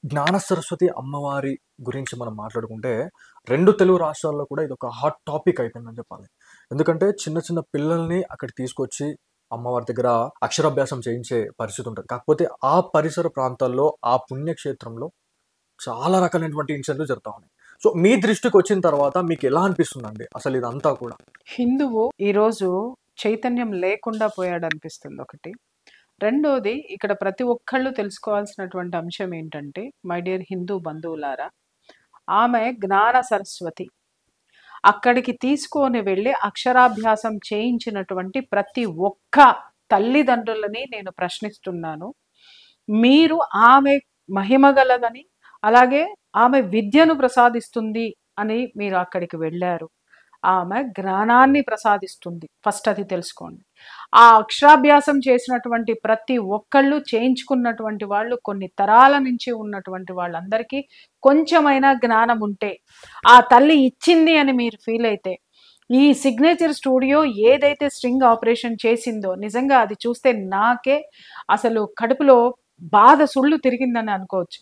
జ్ఞాన సరస్వతి అమ్మవారి గురించి మనం మాట్లాడుకుంటే, 2 తెలుగు రాష్ట్రాల్లో కూడా ఇదొక హాట్ టాపిక్ అయిపోయిందని చెప్పాలి. ఎందుకంటే చిన్న చిన్న పిల్లల్ని అక్కడికి తీసుకొచ్చి అమ్మవారి దగ్గర అక్షరాభ్యాసం చేయించే పరిస్థితి ఉంటది. కాకపోతే ఆ పరిసర ప్రాంతాల్లో, ఆ పుణ్యక్షేత్రంలో చాలా రకాలైనటువంటి ఇన్సిడెంట్లు జరుగుతా ఉన్నాయి. సో, మీ దృష్టికొచ్చిన తర్వాత మీకెలా అనిపిస్తుందండి అసలు ఇదంతా కూడా? హిందువు ఈరోజు చైతన్యం లేకుండా పోయాడనిపిస్తుంది ఒకటి. రెండోది ఇక్కడ ప్రతి ఒక్కళ్ళు తెలుసుకోవాల్సినటువంటి అంశం ఏంటంటే, మై డియర్ హిందూ బంధువులారా, ఆమె జ్ఞాన సరస్వతి. అక్కడికి తీసుకొని వెళ్ళి అక్షరాభ్యాసం చేయించినటువంటి ప్రతి ఒక్క తల్లిదండ్రులని నేను ప్రశ్నిస్తున్నాను. మీరు ఆమె మహిమగలదని, అలాగే ఆమె విద్యను ప్రసాదిస్తుంది అని మీరు అక్కడికి వెళ్ళారు. ఆమె జ్ఞానాన్ని ప్రసాదిస్తుంది. ఫస్ట్ అది తెలుసుకోండి. ఆ అక్షరాభ్యాసం చేసినటువంటి ప్రతి ఒక్కళ్ళు, చేయించుకున్నటువంటి వాళ్ళు, కొన్ని తరాల నుంచి ఉన్నటువంటి వాళ్ళందరికీ కొంచెమైనా జ్ఞానం ఉంటే, ఆ తల్లి ఇచ్చింది అని మీరు ఫీల్ అయితే, ఈ సిగ్నేచర్ స్టూడియో ఏదైతే స్ట్రింగ్ ఆపరేషన్ చేసిందో, నిజంగా అది చూస్తే నాకే అసలు కడుపులో బాధ సుళ్ళు తిరిగిందని అనుకోవచ్చు.